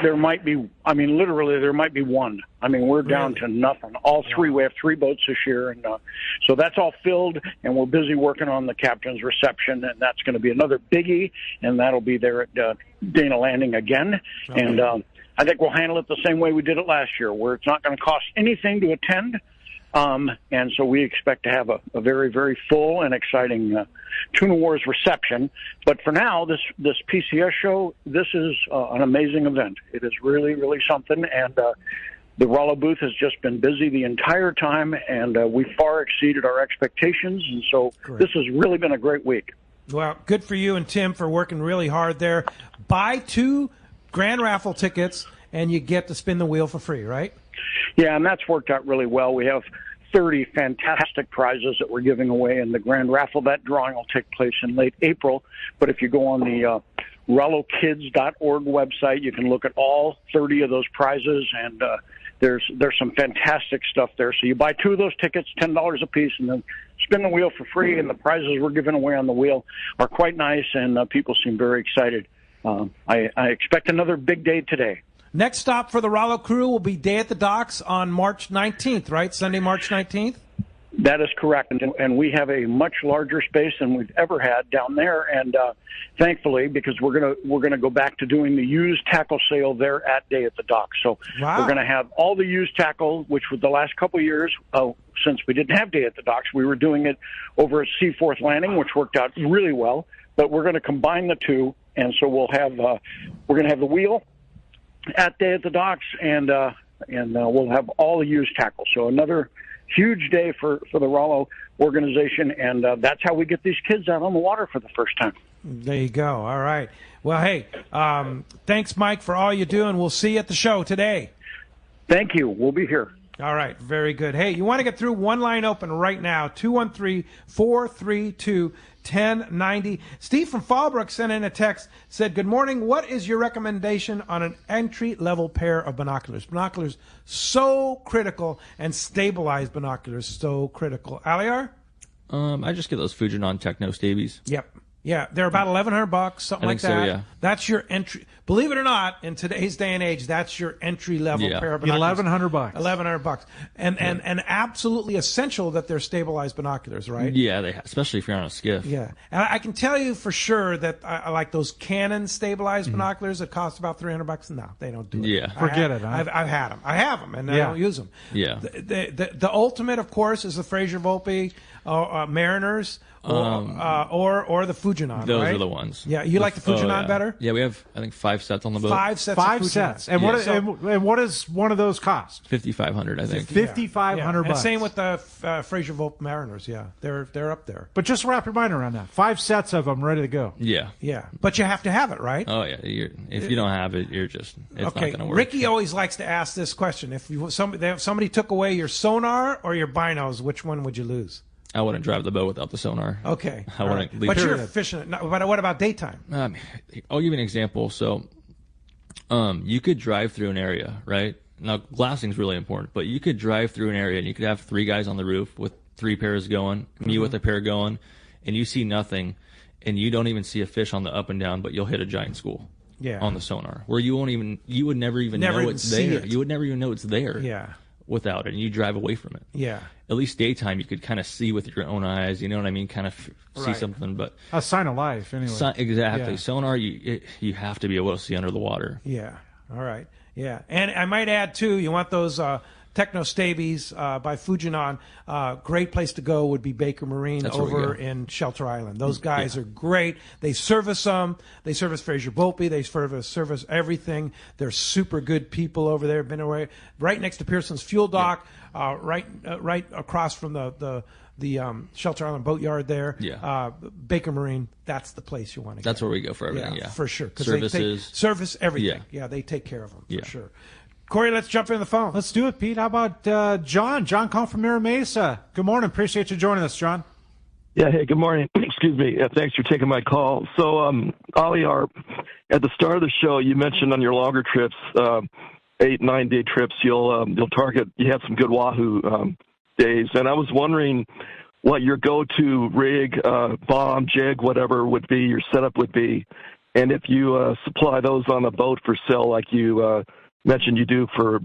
there might be. I mean, literally, there might be one. I mean, we're down to nothing. All three. We have 3 boats this year, and so that's all filled. And we're busy working on the captain's reception, and that's going to be another biggie. And that'll be there at Dana Landing again. Okay. And I think we'll handle it the same way we did it last year, where it's not going to cost anything to attend. And so we expect to have a very, very full and exciting Tuna Wars reception. But for now, this PCS show, this is an amazing event. It is really, really something. And the Rallo booth has just been busy the entire time, and we far exceeded our expectations. And so this has really been a great week. Well, good for you and Tim for working really hard there. Buy 2 grand raffle tickets, and you get to spin the wheel for free, right? Yeah, and that's worked out really well. We have 30 fantastic prizes that we're giving away in the grand raffle. That drawing will take place in late April. But if you go on the RalloKids.org website, you can look at all 30 of those prizes, and there's some fantastic stuff there. So you buy 2 of those tickets, $10 a piece, and then spin the wheel for free. And the prizes we're giving away on the wheel are quite nice, and people seem very excited. I expect another big day today. Next stop for the Rallo crew will be Day at the Docks on March 19th, right? Sunday, March 19th? That is correct, and we have a much larger space than we've ever had down there, and thankfully, because we're gonna go back to doing the used tackle sale there at Day at the Docks. So we're gonna have all the used tackle, which for the last couple of years, since we didn't have Day at the Docks, we were doing it over at Seaforth Landing, which worked out really well. But we're going to combine the two, and so we're going to have the wheel at Day at the Docks, and we'll have all the used tackle. So another huge day for the Rallo organization, and that's how we get these kids out on the water for the first time. There you go. All right. Well, hey, thanks, Mike, for all you do, and we'll see you at the show today. Thank you. We'll be here. All right. Very good. Hey, you want to get through one line open right now, 213-432-1090. Steve from Fallbrook sent in a text, said, good morning. What is your recommendation on an entry-level pair of binoculars? Binoculars so critical, and stabilized binoculars so critical. Aliyer? I just get those Fujinon Techno Stabies. Yep. Yeah, they're about $1,100, something like that. So, yeah. That's your entry. Believe it or not, in today's day and age, that's your entry level pair of binoculars. $1,100. $1,100, and absolutely essential that they're stabilized binoculars, right? Yeah, especially if you're on a skiff. Yeah, and I can tell you for sure that I like those Canon stabilized binoculars that cost about $300. No, they don't do it. Yeah, forget it. Huh? I've had them. I have them, and I don't use them. Yeah. The ultimate, of course, is the Fraser Volpe Mariners. Or the Fujinon. Those right? are the ones. Yeah, you like the Fujinon better? Yeah, we have I think 5 sets on the boat. 5 sets. Five sets. And what does one of those cost? $5,500, I think. $5,500. And same with the Fraser Volpe Mariners. Yeah, they're up there. But just wrap your mind around that. 5 sets of them ready to go. Yeah. Yeah, but you have to have it, right? Oh yeah. If you don't have it, it's not going to work. Ricky always likes to ask this question: if somebody took away your sonar or your binos, which one would you lose? I wouldn't drive the boat without the sonar. Okay. I wouldn't leave. But you're fishing. But what about daytime? I'll give you an example. So, you could drive through an area, right? Now, glassing's really important, but you could drive through an area and you could have 3 guys on the roof with 3 pairs going, me with a pair going, and you see nothing, and you don't even see a fish on the up and down, but you'll hit a giant school. Yeah. On the sonar, where you would never even know it's there. You would never even know it's there. Yeah. Without it, and you drive away from it. Yeah. At least daytime, you could kind of see with your own eyes. You know what I mean? Kind of see something, but a sign of life, anyway. Exactly. Yeah. Sonar, you have to be able to see under the water. Yeah. All right. Yeah. And I might add too, you want those Techno Stabies by Fujinon. Great place to go would be Baker Marine over in Shelter Island. Those guys are great. They service them. They service Fraser Volpe. They service everything. They're super good people over there. Been away right next to Pearson's Fuel Dock, right across from the Shelter Island Boatyard there. Yeah. Baker Marine. That's the place you want to go. That's where we go for everything. Yeah, for sure. Services, service everything. Yeah, they take care of them for sure. Corey, let's jump in the phone. Let's do it, Pete. How about John? John calling from Mira Mesa. Good morning. Appreciate you joining us, John. Yeah, hey, good morning. Excuse me. Thanks for taking my call. So, Aliyer, at the start of the show, you mentioned on your longer trips, 8-9 day trips, you'll target. You had some good Wahoo days, and I was wondering what your go-to rig, bomb, jig, whatever would be, your setup would be, and if you supply those on a boat for sale, like you mentioned you do for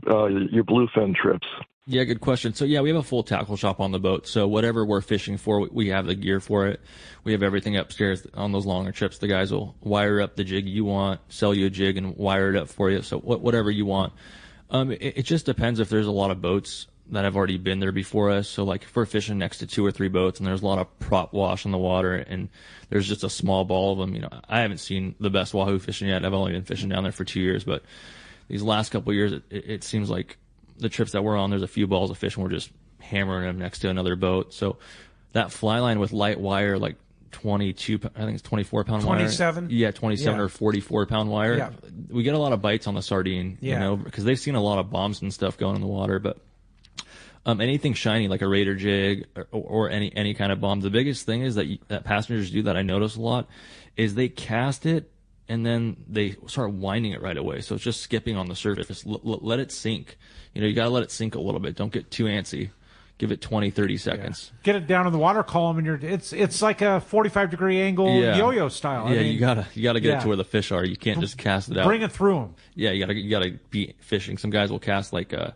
your bluefin trips. Yeah, good question. So, yeah, we have a full tackle shop on the boat. So whatever we're fishing for, we have the gear for it. We have everything upstairs on those longer trips. The guys will wire up the jig you want, sell you a jig, and wire it up for you. So whatever you want. It just depends if there's a lot of boats that have already been there before us. So, like, if we're fishing next to 2 or 3 boats and there's a lot of prop wash in the water and there's just a small ball of them, you know, I haven't seen the best Wahoo fishing yet. I've only been fishing down there for 2 years. But these last couple of years, it seems like the trips that we're on, there's a few balls of fish and we're just hammering them next to another boat. So that fly line with light wire, like 22, I think it's 24-pound wire. 27? Yeah, 27 or 44-pound wire. Yeah. We get a lot of bites on the sardine, you know, because they've seen a lot of bombs and stuff going in the water. But anything shiny, like a Raider jig or any kind of bomb, the biggest thing is that passengers do that I notice a lot is they cast it and then they start winding it right away. So it's just skipping on the surface. Let it sink. You know, you got to let it sink a little bit. Don't get too antsy. Give it 20, 30 seconds. Get it down in the water column, and it's like a 45-degree angle yo-yo style. Yeah, I mean, you gotta get it to where the fish are. You can't just cast it out. Bring it through them. Yeah, you gotta be fishing. Some guys will cast like they'll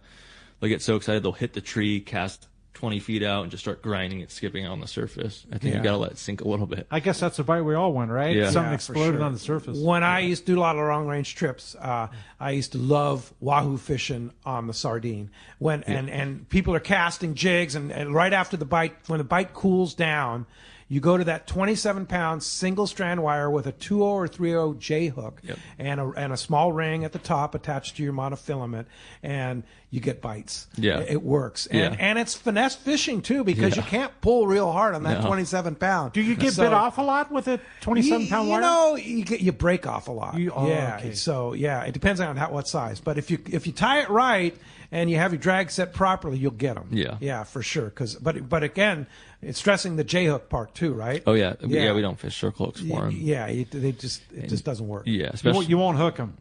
get so excited they'll hit the tree, cast 20 feet out, and just start grinding it, skipping on the surface. I think you gotta let it sink a little bit. I guess that's the bite we all went, right? Yeah. Something Yeah, exploded sure. on the surface. When I used to do a lot of long-range trips, I used to love Wahoo fishing on the sardine. And people are casting jigs, and right after the bite, when the bite cools down, you go to that 27-pound single-strand wire with a 2.0 or 3.0 J hook and a small ring at the top attached to your monofilament, and you get bites. Yeah. It works. And it's finesse fishing, too, because you can't pull real hard on that 27-pound. Do you get bit off a lot with a 27-pound wire? You know, you break off a lot. Okay. So, it depends on what size. But if you tie it right and you have your drag set properly, you'll get them. Yeah, for sure. But again, it's stressing the J hook part too, right? Oh yeah, we don't fish circle hooks for them. Yeah, it just doesn't work. Yeah, especially you won't hook them.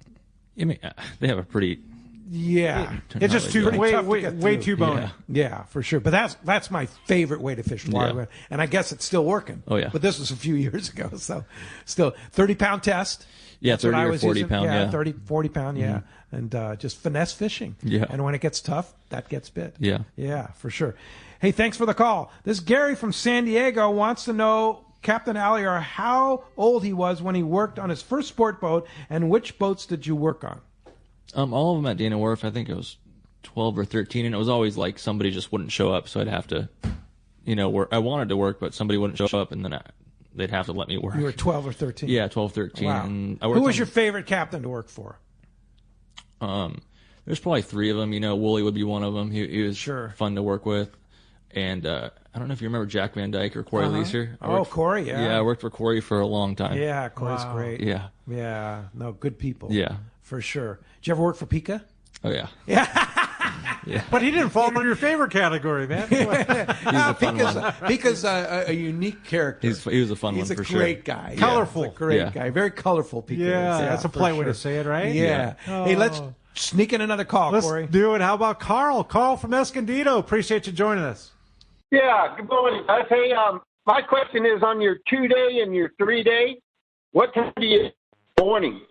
I mean, they have a pretty. Yeah, it's just way too bony. Yeah, for sure. But that's my favorite way to fish water, and I guess it's still working. Oh yeah. But this was a few years ago, so still 30-pound test. Yeah, 30 or 40 pound. Yeah, 30, 40 pound. Yeah, and just finesse fishing. Yeah. And when it gets tough, that gets bit. Yeah. Yeah, for sure. Hey, thanks for the call. This Gary from San Diego wants to know, Captain Aliyer, how old he was when he worked on his first sport boat, and which boats did you work on? All of them at Dana Wharf. I think it was 12 or 13, and it was always like somebody just wouldn't show up, so I'd have to, work. I wanted to work, but somebody wouldn't show up, and then they'd have to let me work. You were 12 or 13? Yeah, 12, 13. Wow. And who was your favorite captain to work for? There's probably 3 of them. Wooly would be one of them. He was fun to work with. And I don't know if you remember Jack Van Dyke or Corey Leeser. Corey, yeah. Yeah, I worked for Corey for a long time. Yeah, Corey's great. Yeah. Yeah, no, good people. Yeah. For sure. Did you ever work for Pika? Oh, yeah. Yeah. But he didn't fall into your favorite category, man. Pika's a unique character. He was a fun one for sure. He's a great guy. Colorful. He's a great guy. Very colorful, Pika. Yeah, that's a polite way to say it, right? Yeah. Hey, let's sneak in another call, Corey. Let's do it. How about Carl? Carl from Escondido. Appreciate you joining us. Yeah, good morning, guys. Hey, my question is on your 2-day and your 3-day, what time do you morning?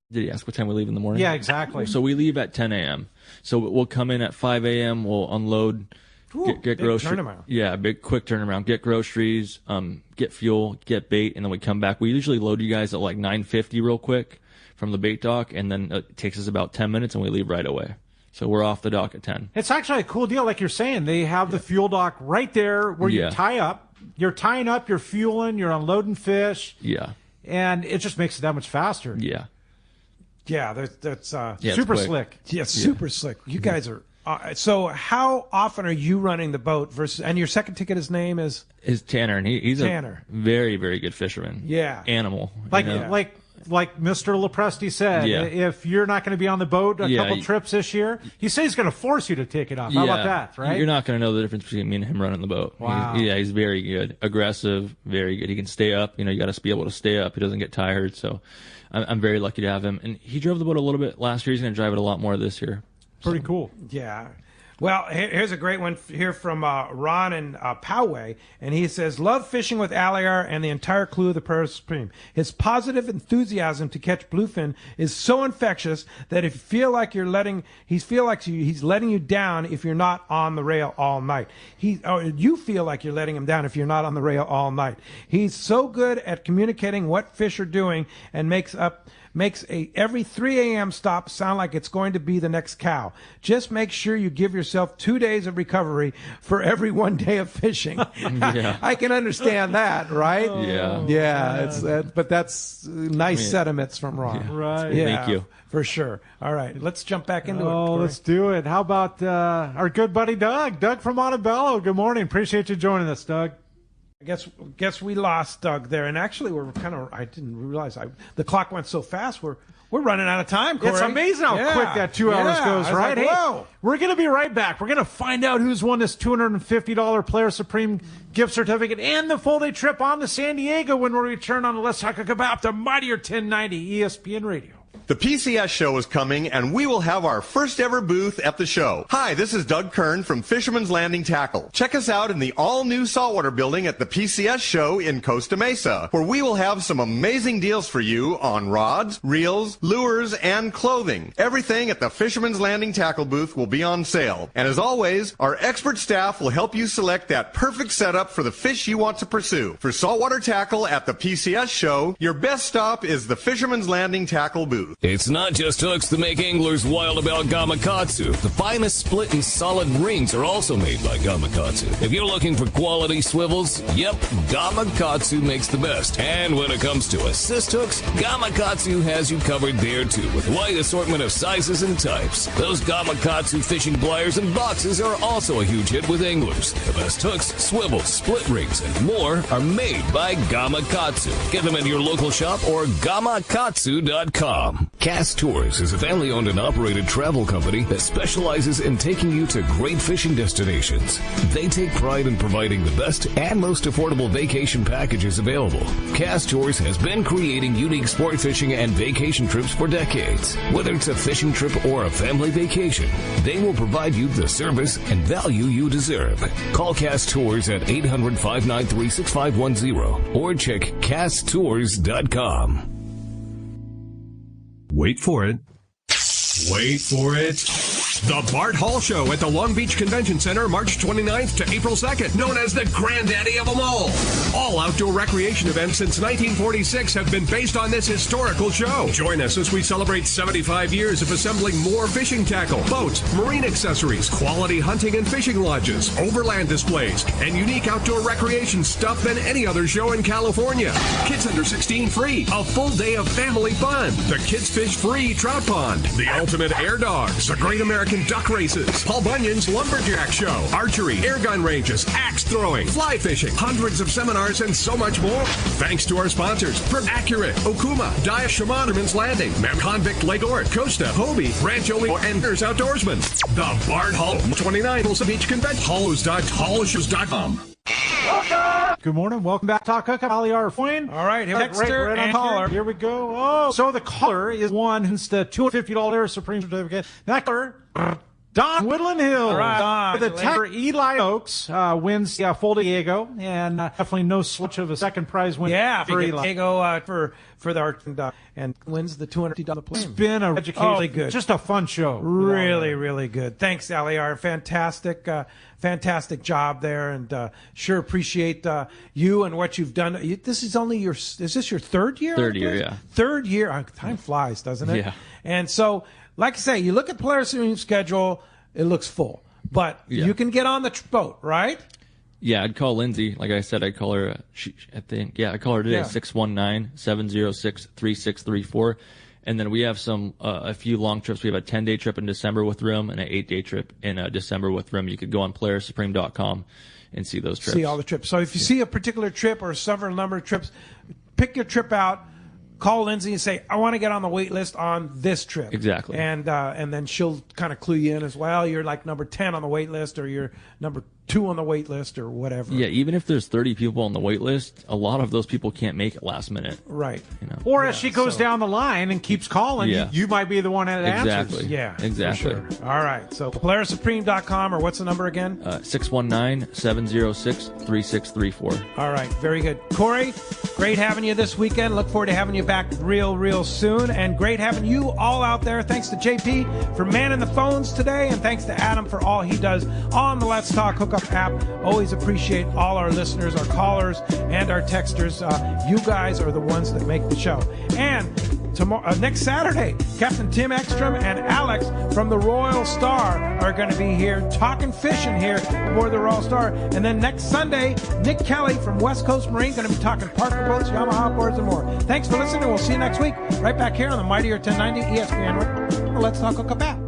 Did he ask what time we leave in the morning? Yeah, exactly. So we leave at 10 a.m. So we'll come in at 5 a.m. We'll unload, get groceries. Yeah, big quick turnaround. Get groceries, get fuel, get bait, and then we come back. We usually load you guys at like 9:50 real quick from the bait dock, and then it takes us about 10 minutes, and we leave right away. So we're off the dock at 10. It's actually a cool deal, like you're saying. They have the fuel dock right there where you tie up. You're tying up, you're fueling, you're unloading fish. Yeah. And it just makes it that much faster. Yeah. Yeah, that's super slick. Yeah, super slick. You guys are. So how often are you running the boat versus? And your second ticket, his name is Tanner, and he's Tanner. a very, very good fisherman. Yeah, animal. Like like Mr. Lepresti said, if you're not going to be on the boat a couple trips this year, he says he's going to force you to take it off. How about that, right? You're not going to know the difference between me and him running the boat. Wow. He's very good. Aggressive, very good. He can stay up. You got to be able to stay up. He doesn't get tired. So I'm very lucky to have him. And he drove the boat a little bit last year. He's going to drive it a lot more this year. Pretty cool. Yeah. Well, here's a great one here from Ron in Poway, and he says, love fishing with Aliyer and the entire crew of the Polaris Supreme. His positive enthusiasm to catch bluefin is so infectious that if you feel like he's letting you down if you're not on the rail all night. You feel like you're letting him down if you're not on the rail all night. He's so good at communicating what fish are doing and makes every 3 a.m. stop sound like it's going to be the next cow. Just make sure you give yourself 2 days of recovery for every 1 day of fishing. I can understand that, right? But that's nice sentiments from Ron. Right. Yeah, thank you. For sure. All right, let's jump back into it. Oh, let's do it. How about our good buddy Doug? Doug from Montebello. Good morning. Appreciate you joining us, Doug. I guess we lost Doug there, and actually I didn't realize the clock went so fast. We're running out of time, Corey. It's amazing how quick that 2 hours goes, right? Like, whoa. We're going to be right back. We're going to find out who's won this $250 Polaris Supreme gift certificate and the full day trip on to San Diego when we return on the Let's Talk About the Mightier 1090 ESPN Radio. The PCS show is coming, and we will have our first ever booth at the show. Hi, this is Doug Kern from Fisherman's Landing Tackle. Check us out in the all-new saltwater building at the PCS show in Costa Mesa, where we will have some amazing deals for you on rods, reels, lures, and clothing. Everything at the Fisherman's Landing Tackle booth will be on sale. And as always, our expert staff will help you select that perfect setup for the fish you want to pursue. For saltwater tackle at the PCS show, your best stop is the Fisherman's Landing Tackle booth. It's not just hooks that make anglers wild about Gamakatsu. The finest split and solid rings are also made by Gamakatsu. If you're looking for quality swivels, yep, Gamakatsu makes the best. And when it comes to assist hooks, Gamakatsu has you covered there too, with a wide assortment of sizes and types. Those Gamakatsu fishing pliers and boxes are also a huge hit with anglers. The best hooks, swivels, split rings, and more are made by Gamakatsu. Get them at your local shop or gamakatsu.com. Cast Tours is a family-owned and operated travel company that specializes in taking you to great fishing destinations. They take pride in providing the best and most affordable vacation packages available. Cast Tours has been creating unique sport fishing and vacation trips for decades. Whether it's a fishing trip or a family vacation, they will provide you the service and value you deserve. Call Cast Tours at 800-593-6510 or check casttours.com. Wait for it. Wait for it. The Bart Hall Show at the Long Beach Convention Center, March 29th to April 2nd, known as the granddaddy of them all. All outdoor recreation events since 1946 have been based on this historical show. Join us as we celebrate 75 years of assembling more fishing tackle, boats, marine accessories, quality hunting and fishing lodges, overland displays, and unique outdoor recreation stuff than any other show in California. Kids under 16 free. A full day of family fun. The Kids Fish Free Trout Pond. The Ultimate Air Dogs. The Great American Duck Races, Paul Bunyan's Lumberjack Show, archery, air gun ranges, axe throwing, fly fishing, hundreds of seminars, and so much more. Thanks to our sponsors, Accurate, Okuma, Dia Shamanderman's Landing, Convict Lake Ort, Costa, Hobie, Rancho Lee, and Bears Outdoorsman. The Bart Hall 29 Tulsa Beach Convention, hollows.hollows.com. Good morning. Welcome back to Talk Hookup. Aliyer Foyne. All right, texter and caller. Here we go. Oh, so the caller is one who's the $250 Supreme Certificate. That caller, Don Woodland Hill. All right, Don. The texter Eli Oaks wins Full Diego, and definitely no slouch of a second prize win. Yeah, for Eli. Diego for the art and wins the $250 plane. It's been a really good, just a fun show. Really good. Thanks, Aliyer. Fantastic job there, and sure appreciate you and what you've done. This is only is this your third year? Third year, yeah. Third year. Time flies, doesn't it? Yeah. And so, like I say, you look at the Polaris schedule, it looks full, but you can get on the boat, right? Yeah, I'd call Lindsay. Like I said, I'd call her. I call her today. 619-706-3634. And then we have a few long trips. We have a 10-day trip in December with room and an 8-day trip in December with room. You could go on PolarisSupreme.com and see those trips. See all the trips. So if you see a particular trip or several number of trips, pick your trip out. call Lindsay and say, I want to get on the wait list on this trip. Exactly. And then she'll kind of clue you in as well. You're like number 10 on the wait list, or you're number 2 on the wait list, or whatever. Yeah, even if there's 30 people on the wait list, a lot of those people can't make it last minute. Right. Or as she goes down the line and keeps calling, you might be the one that answers. Yeah, exactly. For sure. All right. So PolarisSupreme.com, or what's the number again? 619-706-3634. All right. Very good. Corey, great having you this weekend. Look forward to having you back real soon. And great having you all out there. Thanks to JP for manning the phones today. And thanks to Adam for all he does on the Let's Talk Hookup app. Always appreciate all our listeners, our callers, and our texters. You guys are the ones that make the show. And tomorrow, next Saturday, Captain Tim Ekstrom and Alex from the Royal Star are going to be here talking fishing here aboard the Royal Star. And then next Sunday, Nick Kelly from West Coast Marine going to be talking Parker boats, Yamaha boards, and more. Thanks for listening. We'll see you next week right back here on the Mightier 1090 ESPN. Let's Talk Hookup app.